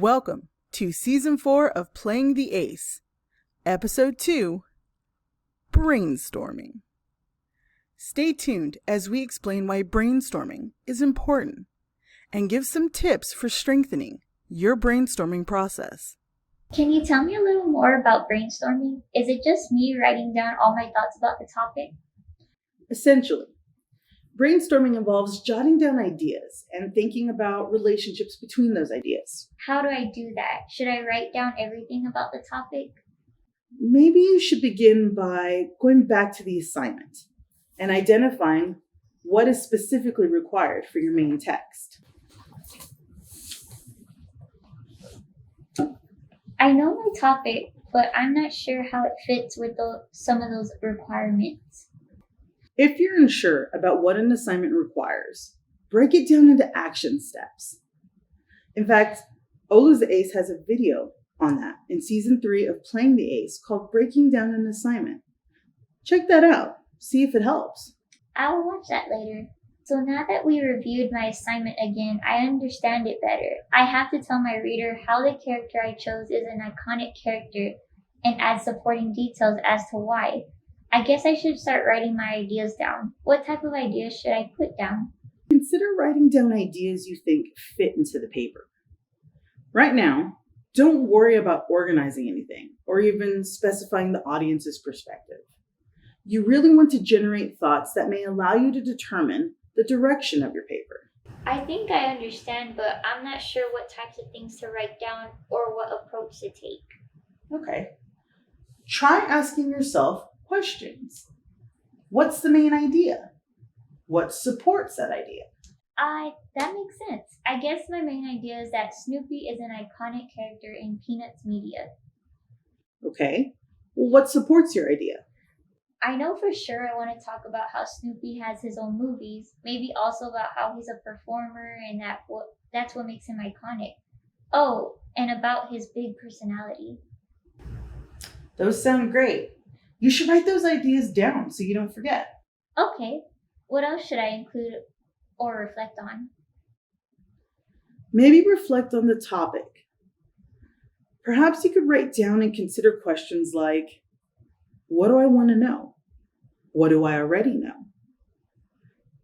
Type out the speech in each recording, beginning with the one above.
Welcome to Season 4 of Playing the Ace, Episode 2, Brainstorming. Stay tuned as we explain why brainstorming is important and give some tips for strengthening your brainstorming process. Can you tell me a little more about brainstorming? Is it just me writing down all my thoughts about the topic? Essentially, brainstorming involves jotting down ideas and thinking about relationships between those ideas. How do I do that? Should I write down everything about the topic? Maybe you should begin by going back to the assignment and identifying what is specifically required for your main text. I know my topic, but I'm not sure how it fits with some of those requirements. If you're unsure about what an assignment requires, break it down into action steps. In fact, Olu's the Ace has a video on that in Season 3 of Playing the Ace called Breaking Down an Assignment. Check that out. See if it helps. I'll watch that later. So now that we reviewed my assignment again, I understand it better. I have to tell my reader how the character I chose is an iconic character and add supporting details as to why. I guess I should start writing my ideas down. What type of ideas should I put down? Consider writing down ideas you think fit into the paper. Right now, don't worry about organizing anything or even specifying the audience's perspective. You really want to generate thoughts that may allow you to determine the direction of your paper. I think I understand, but I'm not sure what types of things to write down or what approach to take. Okay. Try asking yourself questions. What's the main idea? What supports that idea? That makes sense. I guess my main idea is that Snoopy is an iconic character in Peanuts media. Okay. Well, what supports your idea? I know for sure I want to talk about how Snoopy has his own movies, maybe also about how he's a performer and that's what makes him iconic. Oh, and about his big personality. Those sound great. You should write those ideas down so you don't forget. Okay, what else should I include or reflect on? Maybe reflect on the topic. Perhaps you could write down and consider questions like, what do I want to know? What do I already know?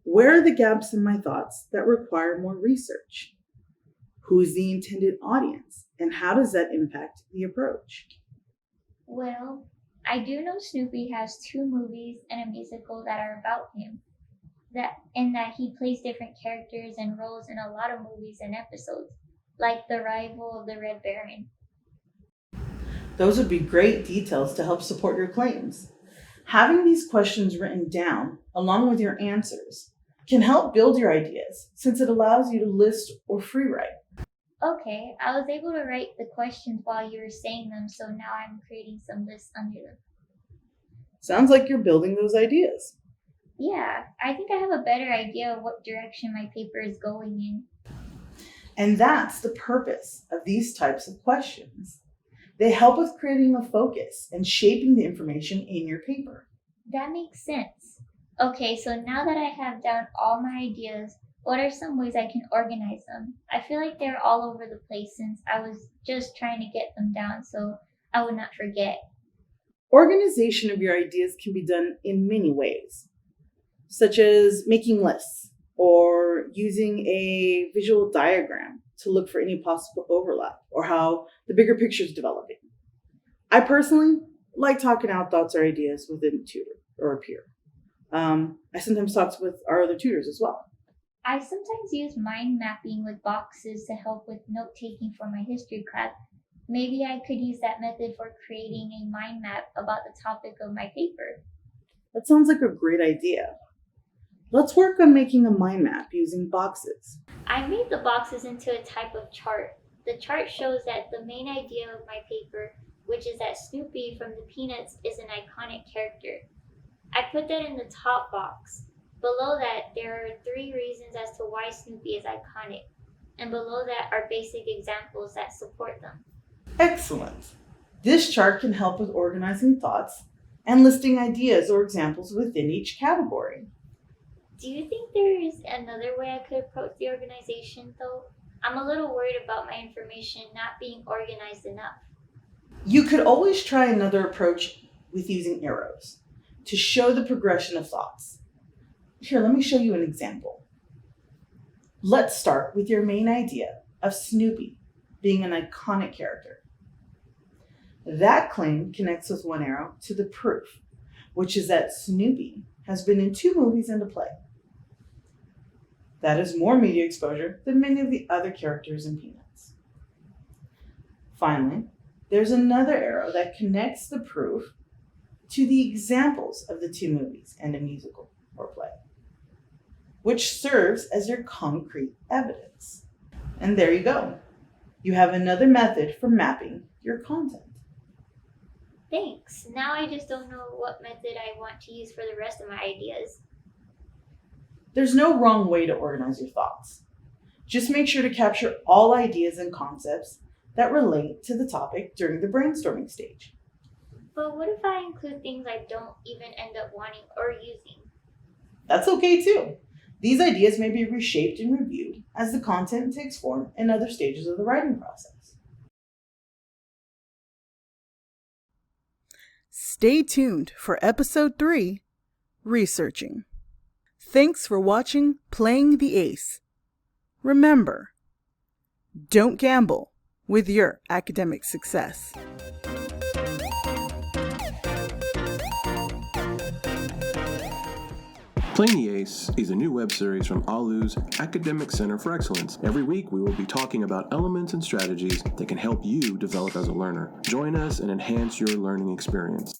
Where are the gaps in my thoughts that require more research? Who's the intended audience? And how does that impact the approach? Well, I do know Snoopy has 2 movies and a musical that are about him. That he plays different characters and roles in a lot of movies and episodes, like The Rival of the Red Baron. Those would be great details to help support your claims. Having these questions written down, along with your answers, can help build your ideas since it allows you to list or free write. Okay, I was able to write the questions while you were saying them, so now I'm creating some lists under them. Sounds like you're building those ideas. Yeah, I think I have a better idea of what direction my paper is going in. And that's the purpose of these types of questions. They help with creating a focus and shaping the information in your paper. That makes sense. Okay, so now that I have down all my ideas, what are some ways I can organize them? I feel like they're all over the place since I was just trying to get them down so I would not forget. Organization of your ideas can be done in many ways, such as making lists or using a visual diagram to look for any possible overlap or how the bigger picture is developing. I personally like talking out thoughts or ideas with a tutor or a peer. I sometimes talk with our other tutors as well. I sometimes use mind mapping with boxes to help with note taking for my history class. Maybe I could use that method for creating a mind map about the topic of my paper. That sounds like a great idea. Let's work on making a mind map using boxes. I made the boxes into a type of chart. The chart shows that the main idea of my paper, which is that Snoopy from the Peanuts is an iconic character. I put that in the top box. Below that, there are 3 reasons as to why Snoopy is iconic. And below that are basic examples that support them. Excellent. This chart can help with organizing thoughts and listing ideas or examples within each category. Do you think there is another way I could approach the organization, though? I'm a little worried about my information not being organized enough. You could always try another approach with using arrows to show the progression of thoughts. Here, let me show you an example. Let's start with your main idea of Snoopy being an iconic character. That claim connects with one arrow to the proof, which is that Snoopy has been in 2 movies and a play. That is more media exposure than many of the other characters in Peanuts. Finally, there's another arrow that connects the proof to the examples of the 2 movies and a musical or play, which serves as your concrete evidence. And there you go. You have another method for mapping your content. Thanks. Now I just don't know what method I want to use for the rest of my ideas. There's no wrong way to organize your thoughts. Just make sure to capture all ideas and concepts that relate to the topic during the brainstorming stage. But what if I include things I don't even end up wanting or using? That's okay too. These ideas may be reshaped and reviewed as the content takes form in other stages of the writing process. Stay tuned for episode 3, Researching. Thanks for watching Playing the Ace. Remember, don't gamble with your academic success. Playing the Ace is a new web series from ALU's Academic Center for Excellence. Every week, we will be talking about elements and strategies that can help you develop as a learner. Join us and enhance your learning experience.